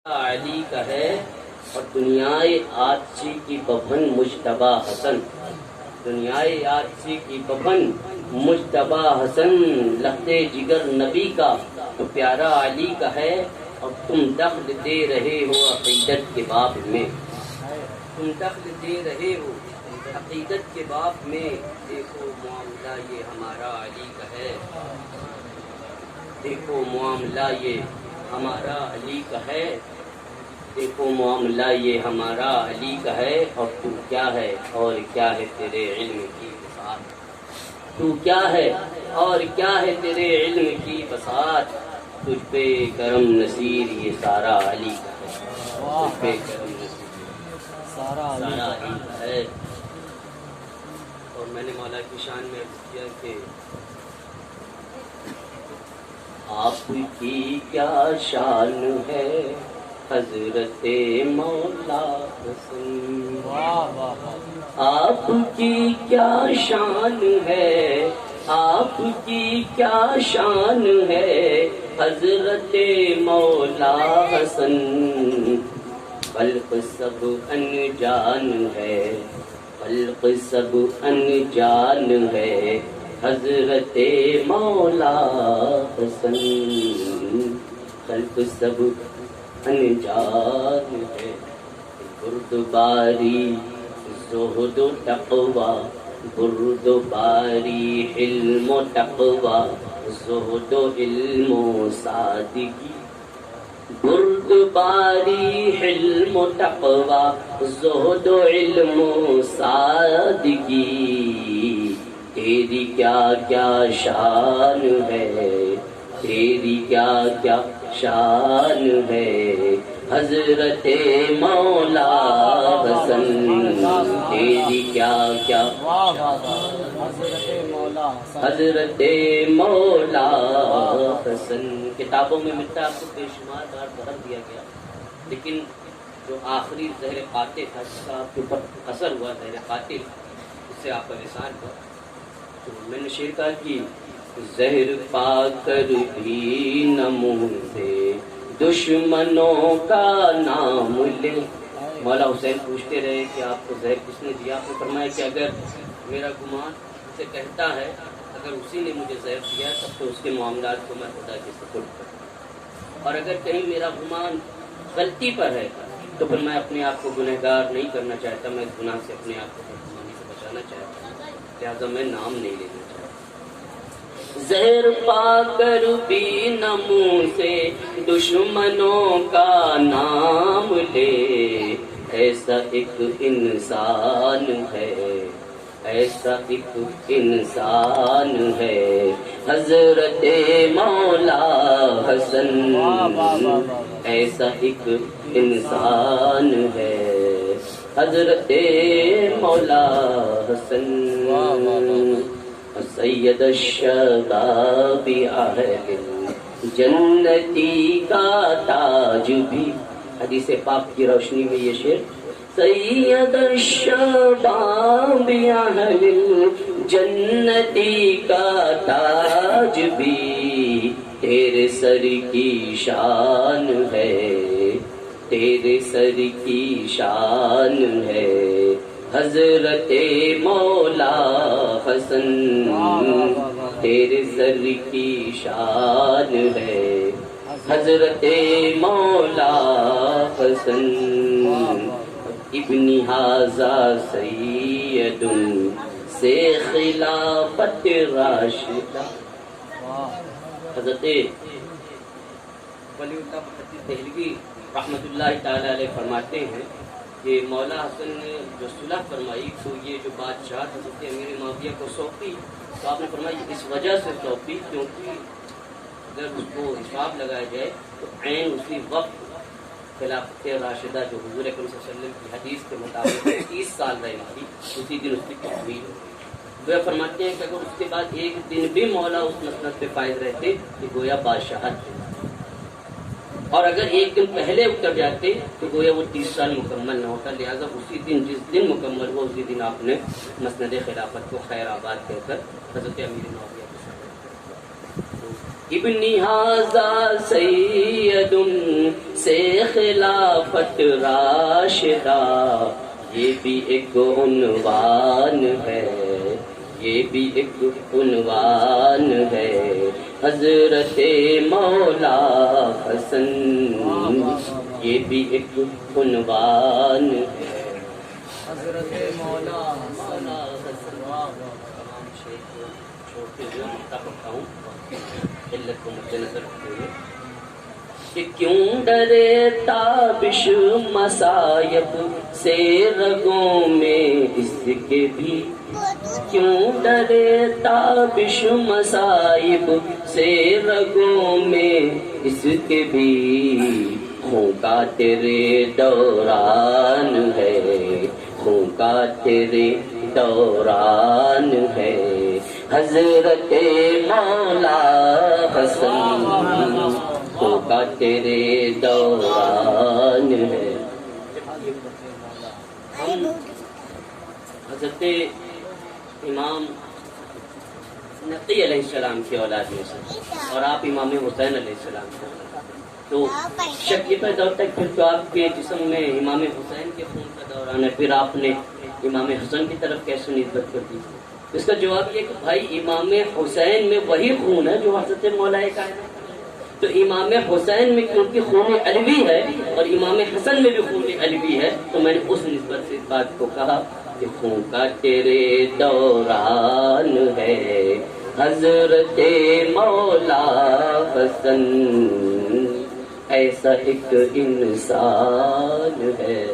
علی کا ہے اور دنیائے آتشی کی ببن مجتبی حسن، دنیائے آتشی کی ببن مجتبی حسن، لختے جگر نبی کا تو پیارا علی کا ہے اور تم دخل دے رہے ہو عقیدت کے باب میں، تم دخل دے رہے ہو عقیدت کے باب میں۔ دیکھو معاملہ یہ ہمارا علی کا ہے، دیکھو معاملہ یہ ہمارا علی کا ہے، دیکھو معاملہ یہ ہمارا علی کا ہے، اور تو کیا ہے اور کیا ہے تیرے علم کی بساط، تو کیا ہے اور کیا ہے تیرے علم کی بساط، تجھ پہ کرم نصیر یہ سارا علی کا ہے، تجھ پہ کرم نصیر سارا علی کا ہے۔ اور میں نے مولا کی شان میں عرض کیا کہ آپ کی کیا شان ہے حضرت مولا حسن، آپ کی کیا شان ہے، آپ کی کیا شان ہے حضرت مولا حسن، خلق سب انجان ہے، خلق سب انجان ہے حضرت مولا حسن، خلق سب انجان ہے، بردباری زہد و تقوی، بردباری علم و تقوی، زہد و علم و سادگی، بردباری علم و تقوی، زہد و علم و سادگی، تیری کیا کیا شان ہے، تیری کیا کیا شان ہے حضرت مولا حسن، تیری کیا کیا حضرت مولا حسن۔ کتابوں میں ملتا ہے، آپ کو بے شمار بار پڑھ دیا گیا، لیکن جو آخری زہر قاتل تھا جس کا آپ کے اوپر اثر ہوا، زہر قاتل، اس سے آپ کا نثار ہوا، تو میں نے شعر کہا کہ زہر پا کر بھی نہ منہ سے دشمنوں کا نام لے۔ مولا حسین پوچھتے رہے کہ آپ کو زہر کس نے دیا؟ آپ نے فرمایا کہ اگر میرا گمان اسے کہتا ہے اگر اسی نے مجھے زہر دیا تب تو اس کے معاملات کو میں خدا کے سپرد کروں، اور اگر کہیں میرا گمان غلطی پر ہے تو پھر میں اپنے آپ کو گنہگار نہیں کرنا چاہتا، میں اس گناہ سے اپنے آپ کو بدگمانی سے بچانا چاہتا ہوں، لہٰذا میں نام نہیں لینا چاہتا۔ زہر پا کر بھی نہ منہ سے دشمنوں کا نام لے، ایسا ایک انسان ہے، ایسا ایک انسان ہے حضرت مولا حسن، ایسا ایک انسان ہے حضرت مولا حسن، سید الشباب اہل جنتی کا تاج بھی، حدیث پاک کی روشنی میں یہ شعر، سید الشباب اہل جنتی کا تاج بھی تیرے سر کی شان ہے، تیرے سر کی شان ہے حضرت مولا حسن، تیرے سر کی شان ہے حضرت مولا حسن، ابن ھذا سید سے خلافت راشدہ۔ حضرت ولی اللہ محدث دہلوی رحمۃ اللہ تعالی علیہ فرماتے ہیں کہ مولا حسن نے جو صلح فرمائی تو یہ جو بادشاہ حضرت امیر معاویہ کو سونپی تو آپ نے فرمایا اس وجہ سے سونپی کیونکہ اگر اس کو حساب لگایا جائے تو عین اسی وقت خلافت راشدہ جو حضور اکرم صلی اللہ علیہ وسلم کی حدیث کے مطابق 30 سال رہی تھی، اسی دن اس کی تکمیل ہوئی۔ وہ فرماتے ہیں کہ اگر اس کے بعد ایک دن بھی مولا اس مسند پہ فائز رہتے کہ گویا بادشاہت، اور اگر ایک دن پہلے اتر جاتے تو گویا وہ 30 سال مکمل نہ ہوتا، لہٰذا اسی دن جس دن مکمل ہوا اسی دن آپ نے مسند خلافت کو خیر آباد کہہ کر حضرت امیر معاویہ کو ابنی ھذا سید سے خلافت راشدہ، یہ بھی ایک عنوان ہے، یہ بھی ایک عنوان ہے، حضرت مولا حسن، یہ بھی ایک عنوان ہے، حضرت مولا حسن۔ تمام شیخ چھوڑ کے جو پڑھتا ہوں علت کو مد نظر رکھتے ہوئے کہ کیوں ڈرے تابش مصائب سے رگوں میں اس کے بھی، کیوں ڈرے تابش مصائب سے رگوں میں اس کے بھی، خون کا تیرے دوران ہے، خون کا تیرے دوران ہے، حضرت مولا حسن، خون کا تیرے دوران ہے۔ حضرت امام نقی علیہ السلام کی اولاد میں سے، اور آپ امام حسین علیہ السلام کے اولاد، تو شک یہ پیدا ہوتا ہے پھر تو آپ کے جسم میں امام حسین کے خون کا دوران ہے، پھر آپ نے امام حسن کی طرف کیسے نسبت کر دی؟ اس کا جواب یہ کہ بھائی امام حسین میں وہی خون ہے جو حضرت مولا کائنات، تو امام حسین میں کیونکہ خون علوی ہے اور امام حسن میں بھی خون علوی ہے، تو میں نے اس نسبت سے اس بات کو کہا کہ خون کا تیرے دوران ہے، حضرت مولا حسن ایسا ایک انسان ہے۔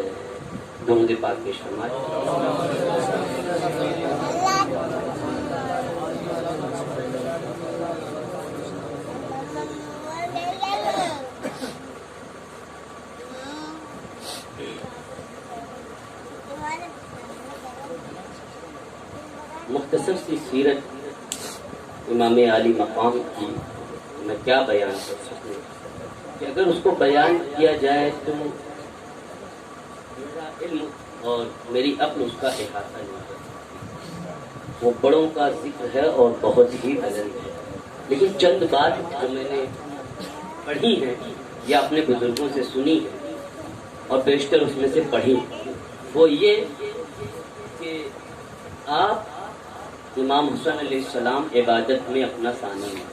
درود پاک پیش فرمائے۔ مختصر سی سیرت امام عالی مقام کی میں کیا بیان کر سکوں کہ اگر اس کو بیان کیا جائے تو میرا علم اور میری عقل اس کا احاطہ نہیں کرتا۔ وہ بڑوں کا ذکر ہے اور بہت ہی بلند ہے، لیکن چند بات جو میں نے پڑھی ہے یا اپنے بزرگوں سے سنی ہے اور بیشتر اس میں سے پڑھی، وہ یہ کہ آپ امام حسین علیہ السلام عبادت میں اپنا ثانیہ ہیں۔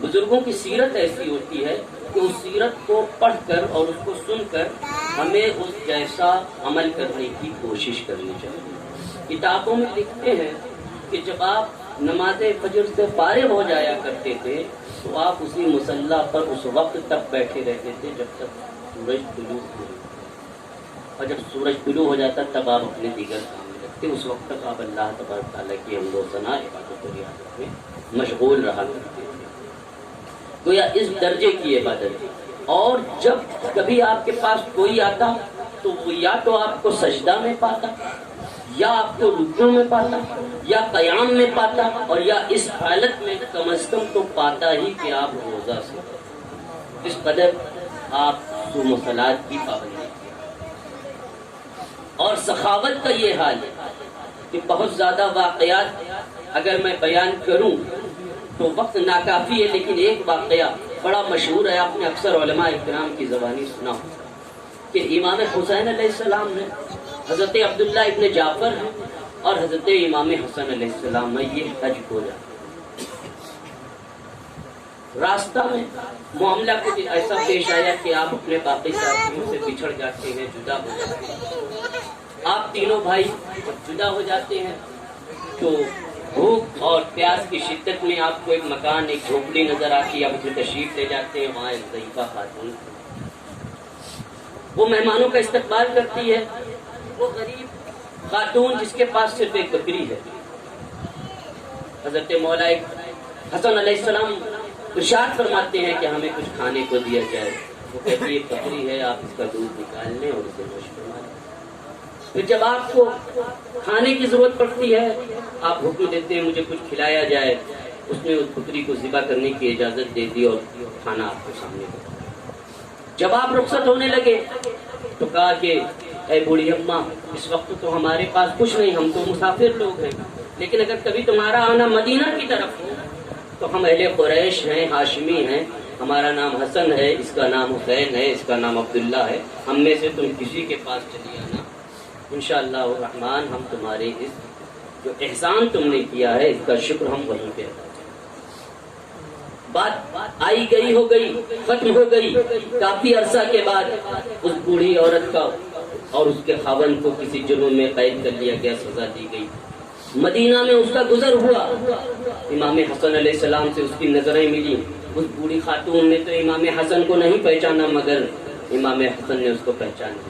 بزرگوں کی سیرت ایسی ہوتی ہے کہ اس سیرت کو پڑھ کر اور اس کو سن کر ہمیں اس جیسا عمل کرنے کی کوشش کرنی چاہیے۔ کتابوں میں لکھتے ہیں کہ جب آپ نماز فجر سے فارغ ہو جایا کرتے تھے تو آپ اسی مصلی پر اس وقت تک بیٹھے رہتے تھے جب تک سورج طلوع ہو، اور جب سورج طلوع ہو جاتا تب آپ اپنے دیگر کام میں لگتے، اس وقت تک آپ اللہ تبارک تعالیٰ کی حمد و ثنا عبادت و ریاضت میں مشغول رہا کرتے تھے۔ گویا اس درجے کی عبادت ہے، اور جب کبھی آپ کے پاس کوئی آتا تو وہ یا تو آپ کو سجدہ میں پاتا، یا آپ کو رکوع میں پاتا، یا قیام میں پاتا، اور یا اس حالت میں کم از کم تو پاتا ہی کہ آپ روزہ سے اس قدر آپ صوم و صلاۃ کی پابندی کی۔ اور سخاوت کا یہ حال ہے کہ بہت زیادہ واقعات اگر میں بیان کروں تو وقت ناکافی ہے، لیکن ایک واقعہ بڑا مشہور ہے، آپ نے اکثر علماء اکرام کی زبانی سنا ہو کہ امام حسین علیہ السلام نے، حضرت عبداللہ ابن جعفر ہیں اور حضرت امام حسن علیہ السلام میں یہ حج ہو جاتا۔ راستہ میں معاملہ کچھ ایسا پیش آیا کہ آپ اپنے باقی ساتھیوں سے بچھڑ جاتے ہیں، جدا ہو جاتے ہیں۔ آپ تینوں بھائی جب جدا ہو جاتے ہیں تو بھوک اور پیاس کی شدت میں آپ کو ایک مکان، ایک جھوپڑی نظر آتی ہے، آپ اسے تشریف لے جاتے ہیں۔ وہاں ایک ضعیفہ خاتون، وہ مہمانوں کا استقبال کرتی ہے۔ وہ غریب خاتون جس کے پاس صرف ایک بکری ہے، حضرت مولا حسن علیہ السلام ارشاد فرماتے ہیں کہ ہمیں کچھ کھانے کو دیا جائے۔ وہ کہتی ہے بکری ہے، آپ اس کا دودھ نکال لیں اور اسے نوش فرما لیں۔ پھر جب آپ کو کھانے کی ضرورت پڑتی ہے، آپ حکم دیتے ہیں مجھے کچھ کھلایا جائے۔ اس نے اس بکری کو ذبح کرنے کی اجازت دے دی اور کھانا آپ کے سامنے رکھا۔ جب آپ رخصت ہونے لگے تو کہا کہ اے بوڑھی اماں، اس وقت تو ہمارے پاس کچھ نہیں، ہم تو مسافر لوگ ہیں، لیکن اگر کبھی تمہارا آنا مدینہ کی طرف ہو تو ہم اہل قریش ہیں، ہاشمی ہیں، ہمارا نام حسن ہے، اس کا نام حسین ہے، اس کا نام عبداللہ ہے، ہم میں سے تم کسی کے پاس چلی آنا، انشاءاللہ الرحمن ہم تمہارے اس جو احسان تم نے کیا ہے اس کا شکر ہم وہیں پہ ادا کریں۔ بات آئی گئی ہو گئی، ختم ہو گئی۔ کافی عرصہ کے بعد اس بوڑھی عورت کا اور اس کے خاوند کو کسی جرم میں قید کر لیا گیا، سزا دی گئی۔ مدینہ میں اس کا گزر ہوا، امام حسن علیہ السلام سے اس کی نظریں ملی۔ اس بوڑھی خاتون نے تو امام حسن کو نہیں پہچانا، مگر امام حسن نے اس کو پہچانا۔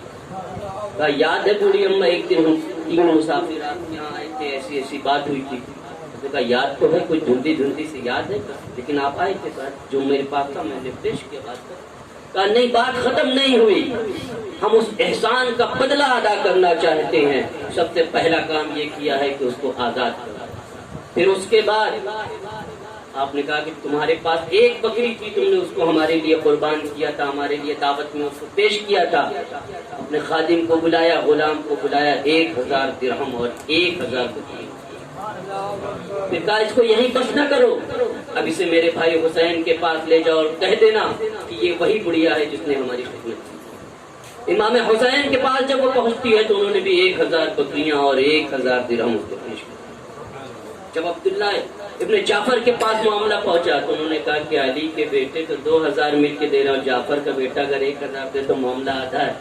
کہا یاد ہے بوڑھی اماں، ایک دن ہم 3 مسافر آپ یہاں آئے تھے، ایسی ایسی بات ہوئی تھی۔ اس نے کہا یاد تو ہے، کچھ دھندی دھندی سے یاد ہے، لیکن آپ آئے تھے ساتھ، جو میرے پاس تھا میں نے پیش کیا بات کر۔ کہا نہیں، بات ختم نہیں ہوئی، ہم اس احسان کا بدلہ ادا کرنا چاہتے ہیں۔ سب سے پہلا کام یہ کیا ہے کہ اس کو آزاد کرنا۔ پھر اس کے بعد آپ نے کہا کہ تمہارے پاس ایک بکری تھی، تم نے اس کو ہمارے لیے قربان کیا تھا، ہمارے لیے دعوت میں اس کو پیش کیا تھا۔ اپنے خادم کو بلایا، غلام کو بلایا، 1000 درہم اور 1000 بکری۔ پھر کہا اس کو یہیں بس نہ کرو، اب اسے میرے بھائی حسین کے پاس لے جاؤ اور کہہ دینا کہ یہ وہی بڑھیا ہے جس نے ہماری خدمت کی۔ امام حسین کے پاس جب وہ پہنچتی ہے تو انہوں نے بھی 1000 بکریاں اور 1000 درہم اس کو پیش کیا۔ جب عبداللہ ابن جعفر کے پاس معاملہ پہنچا تو انہوں نے کہا کہ علی کے بیٹے تو 2000 مل کے دے رہے اور جعفر کا بیٹا اگر 1000 دے تو معاملہ آدھا ہے،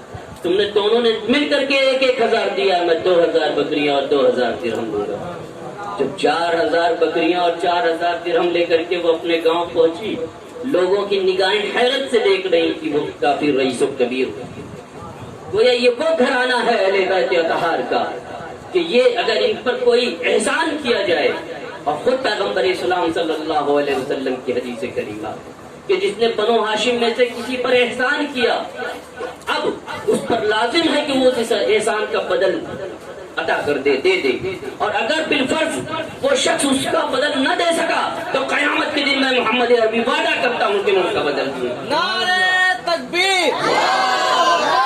تم نے دونوں نے مل کر کے 1000 دیا، میں 2000 بکریاں اور 2000 درہم دوں گا۔ جب 4000 بکریاں اور 4000 درہم لے کر کے وہ اپنے گاؤں پہنچی، لوگوں کی نگاہیں حیرت سے دیکھ رہی تھی، وہ کافی رئیس و کبیر ہوئی۔ گویا یہ وہ گھرانہ ہے اہل بیت اطہار کا کہ یہ اگر ان پر کوئی احسان کیا جائے، اور خود پیغمبر اسلام صلی اللہ علیہ وسلم کی حدیث کریمہ کہ جس نے بنو ہاشم میں سے کسی پر احسان کیا، اب اس پر لازم ہے کہ وہ اس احسان کا بدل عطا کر دے اور اگر بالفرض وہ شخص اس کا بدل نہ دے سکا تو قیامت کے دن میں محمد عربی وعدہ کرتا ہوں کہ میں اس کا بدل دوں۔ نعرہ تکبیر، نعرہ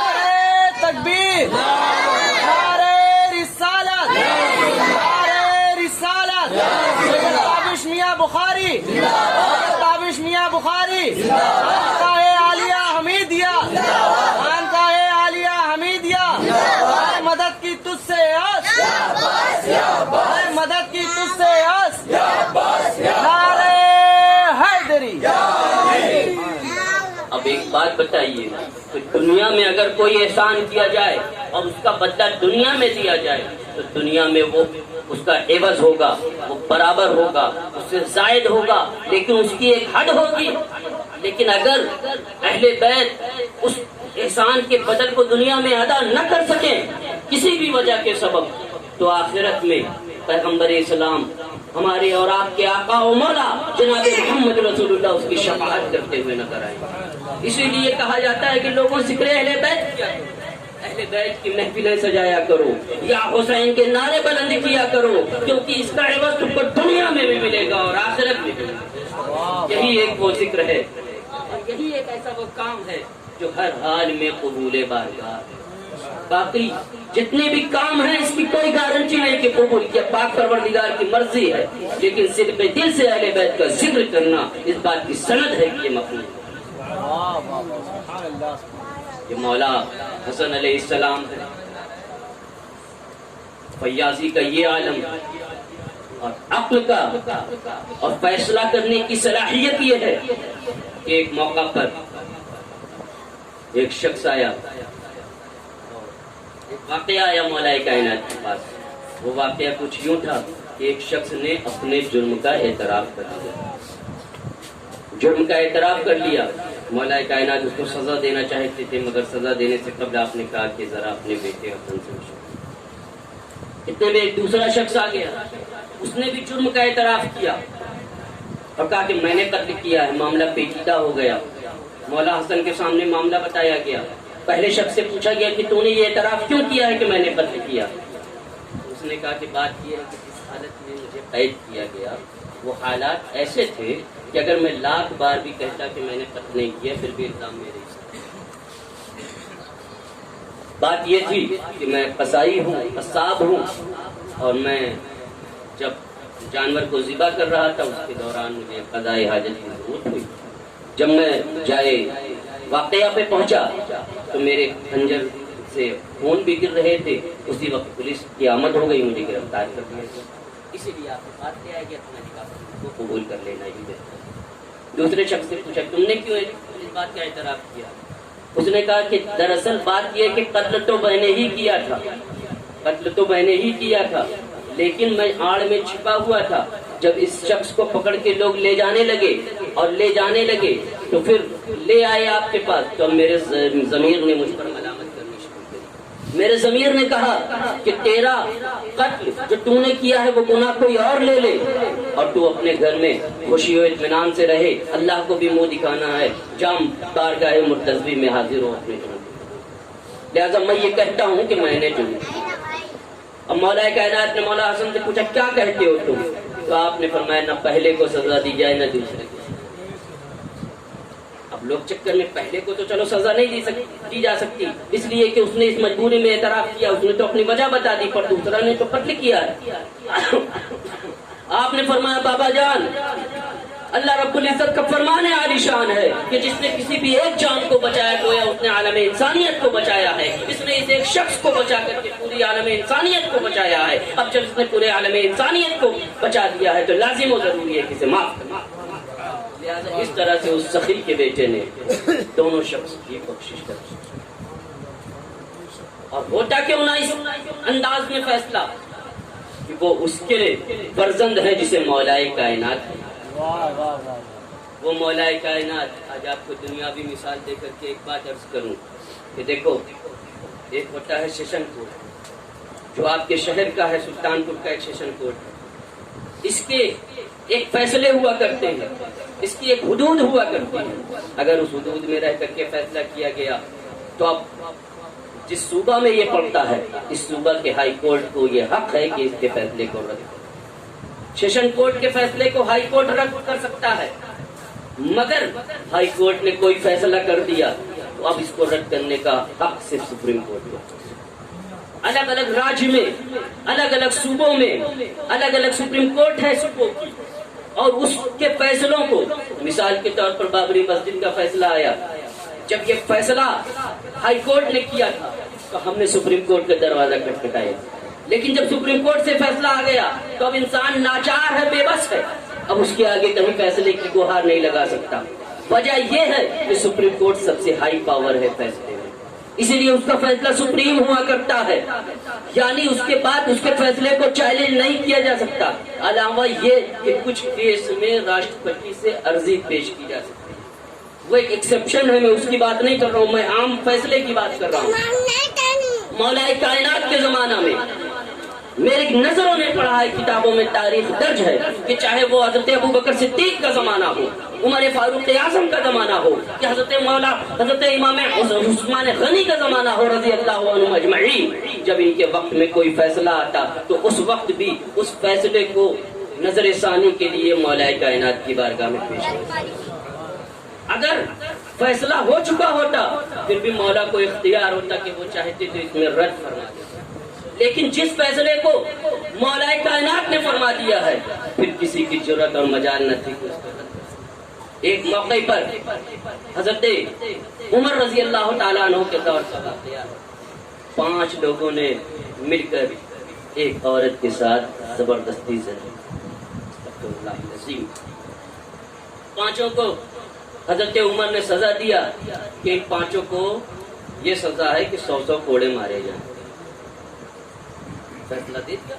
تکبیر، نعرہ رسالت، نعرہ رسالت، تابش میاں بخاری، تابش میاں بخاری، خانقاہ عالیہ حمیدیہ، خانقاہ عالیہ حمیدیہ، مدد کی تجھ سے آس، مدد کی تجھ سے آس، نعرہ حیدری۔ اب ایک بات بتائیے کہ دنیا میں اگر کوئی احسان کیا جائے اور اس کا بدلہ دنیا میں دیا جائے تو دنیا میں وہ اس کا عوض ہوگا، وہ برابر ہوگا، اس سے زائد ہوگا، لیکن اس کی ایک حد ہوگی۔ لیکن اگر اہل بیت اس احسان کے بدل کو دنیا میں ادا نہ کر سکیں کسی بھی وجہ کے سبب، تو آخرت میں پیغمبر اسلام ہمارے اور آپ کے آقا و مولا جناب محمد رسول اللہ اس کی شفاعت کرتے ہوئے نظر آئیں گے۔ اسی لیے کہا جاتا ہے کہ لوگوں ذکر اہل بیت کیا، اہل بیت کی محفلیں سجایا کرو یا حسین کے نعرے بلند کیا کرو، کیونکہ اس کا عوض تم کو دنیا میں بھی ملے گا اور آخرت میں بھی ملے گا۔ یہی ایک وہ ذکر ہے اور یہی ایک ایسا وہ کام ہے جو ہر حال میں قبول بارگاہ ہے۔ باقی جتنے بھی کام ہیں اس کی کوئی گارنٹی نہیں کہ قبول کیا، پاک پروردگار کی مرضی ہے، لیکن صرف دل سے اہل بیت کا ذکر کرنا اس بات کی سند ہے کہ یہ مقبول ہے۔ یہ مولا حسن علیہ السلام ہے، فیاضی کا یہ عالم اور عقل کا اور فیصلہ کرنے کی صلاحیت یہ ہے کہ ایک موقع پر ایک شخص آیا، ایک واقعہ آیا مولا کائنات کے پاس۔ وہ واقعہ کچھ یوں تھا کہ ایک شخص نے اپنے جرم کا اعتراف کر لیا، جرم کا اعتراف کر لیا۔ مولا کائنات اس کو سزا دینا چاہتے تھے، مگر سزا دینے سے قبل آپ نے کہا کہ ذرا اپنے بیٹے حسن سے مشورہ۔ اتنے میں ایک دوسرا شخص آ گیا، اس نے بھی جرم کا اعتراف کیا اور کہا کہ میں نے قتل کیا ہے۔ معاملہ پیچیدہ ہو گیا، مولا حسن کے سامنے معاملہ بتایا گیا۔ پہلے شخص سے پوچھا گیا کہ تو نے یہ اعتراف کیوں کیا ہے کہ میں نے قتل کیا؟ اس نے کہا کہ بات یہ ہے کہ جس حالت میں مجھے قید کیا گیا وہ حالات ایسے تھے کہ اگر میں 1,00,000 بار بھی کہتا کہ میں نے قتل نہیں کیا پھر بھی الزام میرے ہی۔ بات یہ تھی کہ میں قصائی ہوں، قصاب ہوں، اور میں جب جانور کو ذبح کر رہا تھا، اس کے دوران مجھے قضائے حاجت کی ضرورت ہوئی۔ جب میں جائے واقعہ پہ پہنچا تو میرے خنجر سے خون بھی گر رہے تھے، اسی وقت پولیس کی آمد ہو گئی، مجھے گرفتار کر دیا گیا۔ اسی لیے آپ کو بات کیا ہے کہ اپنا نکاح کو قبول کر لینا ہی بہتر ہے۔ دوسرے شخص سے پوچھا تم نے کیوں اس بات کا اعتراف کیا؟ اس نے کہا کہ دراصل بات یہ کہ قتل تو میں نے ہی کیا تھا، قتل تو میں نے ہی کیا تھا، لیکن میں آڑ میں چھپا ہوا تھا۔ جب اس شخص کو پکڑ کے لوگ لے جانے لگے تو پھر لے آئے آپ کے پاس، تو میرے ضمیر نے مجھ پر ملامت کرنی شروع کی۔ میرے ضمیر نے کہا کہ تیرا قتل جو تو نے کیا ہے وہ گناہ کوئی اور لے لے، اور تو اپنے گھر میں خوشی و اطمینان سے رہے، اللہ کو بھی منہ دکھانا ہے، جام بارگاہ مرتضوی میں حاضر ہو اپنے جناب۔ لہذا میں یہ کہتا ہوں کہ میں نے جرم کیا۔ اب مولا کائنات نے مولا حسن سے پوچھا کیا کہتے ہو تم؟ تو آپ نے فرمایا نہ پہلے کو سزا دی جائے نہ دوسرے کو۔ اب لوگ چکر میں پہلے کو تو چلو سزا نہیں دی جا سکتی، اس لیے کہ اس نے اس مجبوری میں اعتراف کیا، اس نے تو اپنی وجہ بتا دی، پر دوسرا نے تو قتل کیا ہے۔ آپ نے فرمایا بابا جان، اللہ رب العزت کا فرمان عالی شان ہے کہ جس نے کسی بھی ایک جان کو بچایا گویا اس نے عالم انسانیت کو بچایا ہے۔ اس نے اس ایک شخص کو بچا کر کے پوری عالم انسانیت کو بچایا ہے۔ اب جب اس نے پورے عالم انسانیت کو بچا دیا ہے تو لازم و ضروری ہے کہ اسے معاف کرنا۔ لہذا اس طرح سے اس سخی کے بیٹے نے دونوں شخص کی بخشش کر دی، اور ہوتا کیوں نہ اس انداز میں فیصلہ کہ وہ اس کے فرزند ہے جسے مولا کائنات ہے۔ وہ مولا کائنات آج آپ کو دنیاوی مثال دے کر کے ایک بات عرض کروں کہ دیکھو، ایک ہوتا ہے سیشن کورٹ جو آپ کے شہر کا ہے، سلطان پور کا ایک سیشن کورٹ ہے، اس کے ایک فیصلے ہوا کرتے ہیں، اس کی ایک حدود ہوا کرتی ہے۔ اگر اس حدود میں رہ کر کے فیصلہ کیا گیا تو اب جس صوبہ میں یہ پڑتا ہے اس صوبہ کے ہائی کورٹ کو یہ حق ہے کہ اس کے فیصلے کو رد کرے۔ سیشن کورٹ کے فیصلے کو ہائی کورٹ رد کر سکتا ہے، مگر ہائی کورٹ نے کوئی فیصلہ کر دیا تو اب اس کو رد کرنے کا حق صرف سپریم کورٹ کو۔ الگ الگ راج میں، الگ الگ صوبوں میں الگ الگ سپریم کورٹ ہے صوبوں کی، اور اس کے فیصلوں کو، مثال کے طور پر بابری مسجد کا فیصلہ آیا، جب یہ فیصلہ ہائی کورٹ نے کیا تھا تو ہم نے سپریم کورٹ کا دروازہ کھٹکھٹایا، لیکن جب سپریم کورٹ سے فیصلہ آ گیا تو اب انسان لاچار ہے، بے بس ہے، اب اس کے آگے کہیں فیصلے کی گہار نہیں لگا سکتا۔ وجہ یہ ہے کہ سپریم کورٹ سب سے ہائی پاور ہے فیصلے میں، اسی لیے اس کا فیصلہ سپریم ہوا کرتا ہے، یعنی اس کے بعد اس کے فیصلے کو چیلنج نہیں کیا جا سکتا، علاوہ یہ کہ کچھ کیس میں راشٹرپتی سے عرضی پیش کی جا سکتی ہے، وہ ایک ایکسیپشن ہے، میں اس کی بات نہیں کر رہا ہوں، میں عام فیصلے کی بات کر رہا ہوں۔ مولا کائنات کے زمانہ میں میری نظروں نے پڑھا ہے، کتابوں میں تاریخ درج ہے کہ چاہے وہ حضرت ابوبکر صدیق کا زمانہ ہو، عمر فاروق اعظم کا زمانہ ہو، کہ حضرت امام عثمان غنی کا زمانہ ہو رضی اللہ عنہم اجمعین، جب ان کے وقت میں کوئی فیصلہ آتا تو اس وقت بھی اس فیصلے کو نظر ثانی کے لیے مولا کائنات کی بارگاہ میں پیش کرتا۔ اگر فیصلہ ہو چکا ہوتا پھر بھی مولا کو اختیار ہوتا کہ وہ چاہتے تو اس میں رد فرما دے، لیکن جس فیصلے کو مولا کائنات نے فرما دیا ہے پھر کسی کی جرأت اور مجال نہ تھی کہ اس کو رد کر۔ ایک موقع پر حضرت عمر رضی اللہ تعالیٰ عنہ کے دور کا واقعہ، 5 لوگوں نے مل کر ایک عورت کے ساتھ زبردستی زنا، 5 کو حضرت عمر نے سزا دیا کہ ان 5 کو یہ سزا ہے کہ 100 کوڑے مارے جائیں، فیصلہ دے دیا۔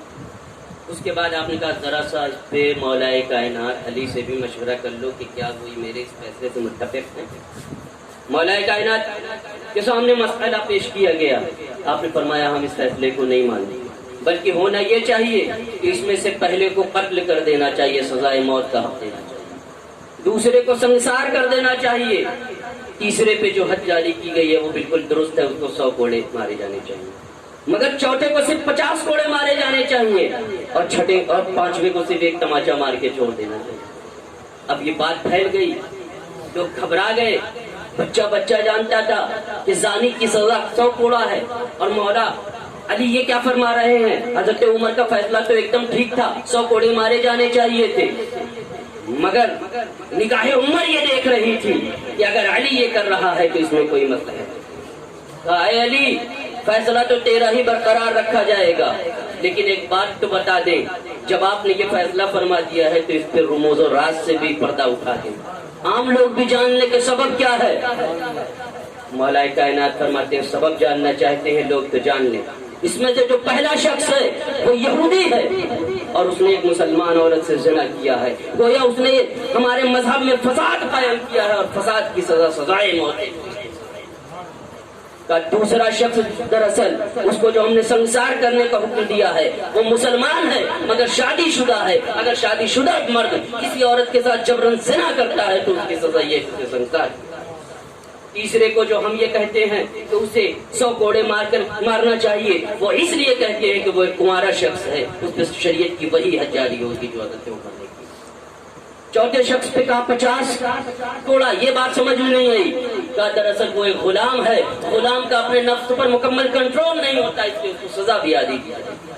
اس کے بعد آپ نے کہا ذرا سا اس پہ مولا کائنات علی سے بھی مشورہ کر لو کہ کیا وہی میرے اس فیصلے سے متفق ہیں۔ مولا کائنات کے سامنے مسئلہ پیش کیا گیا، آپ نے فرمایا ہم اس فیصلے کو نہیں مانیں، بلکہ ہونا یہ چاہیے کہ اس میں سے پہلے کو قتل کر دینا چاہیے، سزائے موت کا حق دینا چاہیے، دوسرے کو سنسار کر دینا چاہیے، تیسرے پہ جو حد جاری کی گئی ہے وہ بالکل درست ہے، اس کو 100 کوڑے مارے جانے چاہیے، مگر چوتھے کو صرف 50 کوڑے مارے جانے چاہیے، اور چھٹے اور 5ویں کو صرف ایک تماچا مار کے چھوڑ دینا چاہیے۔ اب یہ بات پھیل گئی، لوگ گھبرا گئے، بچہ جانتا تھا کہ زانی کی سزا 100 کوڑا ہے، اور مولا علی یہ کیا فرما رہے ہیں؟ حضرت عمر کا فیصلہ تو ایک دم ٹھیک تھا، 100 کوڑے مارے جانے چاہیے تھے، مگر نگاہ عمر یہ دیکھ رہی تھی کہ اگر علی یہ کر رہا ہے تو اس میں کوئی مسئلہ ہے۔ کہا اے علی، فیصلہ تو تیرا ہی برقرار رکھا جائے گا، لیکن ایک بات تو بتا دیں، جب آپ نے یہ فیصلہ فرما دیا ہے تو اس پہ رموز و راز سے بھی پردہ اٹھا دیں، عام لوگ بھی جاننے کے سبب کیا ہے؟ مولا کائنات فرماتے ہیں سبب جاننا چاہتے ہیں لوگ تو جان لیں۔ اس میں سے جو پہلا شخص ہے وہ یہودی ہے اور اس نے ایک مسلمان عورت سے زنا کیا ہے، گویا اس نے ہمارے مذہب میں فساد قائم کیا ہے اور فساد کی سزا سزائے موت ہے۔ کا دوسرا شخص دراصل اس کو جو ہم نے سنسار کرنے کا حکم دیا ہے وہ مسلمان ہے مگر شادی شدہ ہے، اگر شادی شدہ مرد کسی عورت کے ساتھ جبرن زنا کرتا ہے تو اس کی سزا یہ ہے سنسار۔ تیسرے کو جو ہم یہ کہتے ہیں کہ اسے 100 کوڑے مارنا چاہیے، وہ اس لیے کہتے ہیں کہ وہ ایک کنوارا شخص ہے، اس پہ شریعت کی وہی حد جاری ہوگی جو حضرت عمر نے کی۔ چوتھے شخص پہ کہا 50 کوڑا، یہ بات سمجھ میں نہیں آئی، کہا دراصل وہ ایک غلام ہے، غلام کا اپنے نفس پر مکمل کنٹرول نہیں ہوتا، اس لیے اس کو سزا بھی عادی کی جاتی ہے۔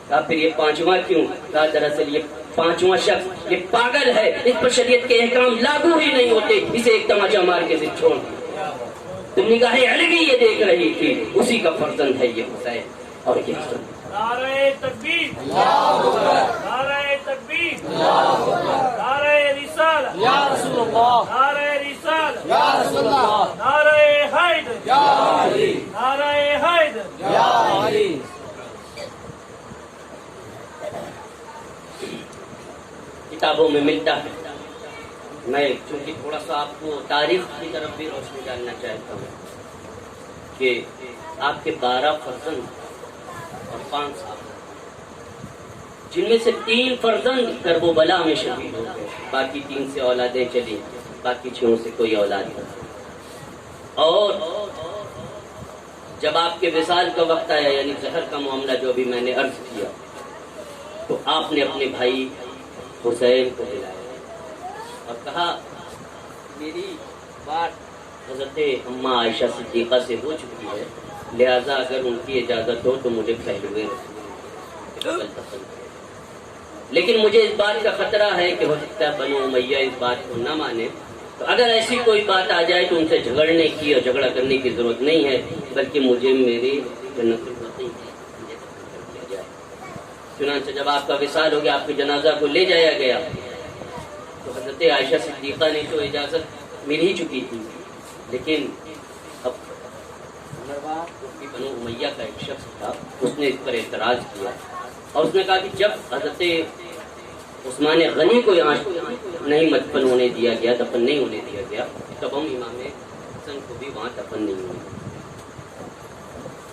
کہا پھر یہ 5واں کیوں؟ کہا دراصل یہ 5واں شخص یہ پاگل ہے، اس پر شریعت کے احکام لاگو ہی نہیں ہوتے، اسے ایک تماچا مار کے چھوڑ دیا۔ تو نگاہ علوی یہ دیکھ رہی تھی اسی کا فرزند ہے یہ حسین اور یہ حسن۔ نعرہ تکبیر، نعرہ تکبیر، نعرہ رسالہ یا رسول اللہ، نعرہ رسالہ یا رسول اللہ، نعرہ حیدر یا علی، نعرہ حیدر یا علی۔ کتابوں میں ملتا ہے، میں چونکہ تھوڑا سا آپ کو تاریخ کی طرف بھی روشنی ڈالنا چاہتا ہوں کہ آپ کے 12 فرزند اور 5 صاحب، جن میں سے 3 فرزند کربلا میں شہید ہو گئے، باقی 3 سے اولادیں چلی، باقی 6 سے کوئی اولاد نہیں۔ اور جب آپ کے وصال کا وقت آیا، یعنی زہر کا معاملہ جو بھی میں نے عرض کیا، تو آپ نے اپنے بھائی حسین کو بلایا اور کہا میری بات حضرت اماں عائشہ صدیقہ سے ہو چکی ہے، لہذا اگر ان کی اجازت ہو تو مجھے پہلوے رسول پسند ہے، لیکن مجھے اس بات کا خطرہ ہے کہ ہو سکتا ہے بنو امیہ اس بات کو نہ مانے، تو اگر ایسی کوئی بات آ جائے تو ان سے جھگڑنے کی اور جھگڑا کرنے کی ضرورت نہیں ہے، بلکہ مجھے میری جنت الوطن کیا جائے۔ چنانچہ جب آپ کا وصال ہو گیا، آپ کے جنازہ کو لے جایا گیا تو حضرت عائشہ صدیقہ نے تو اجازت مل ہی چکی تھی، لیکن اب بنو امیہ کا ایک شخص تھا، اس نے اس پر اعتراض کیا اور اس نے کہا کہ جب حضرت عثمان غنی کو یہاں نہیں مدفن ہونے دیا گیا، دفن نہیں ہونے دیا گیا، تب ہم امام حسن کو بھی وہاں دفن نہیں ہونے۔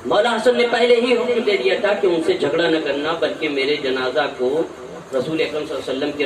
مولا حسن نے پہلے ہی حکم دے دیا تھا کہ ان سے جھگڑا نہ کرنا، بلکہ میرے جنازہ کو رسول اکرم صلی اللہ علیہ وسلم کے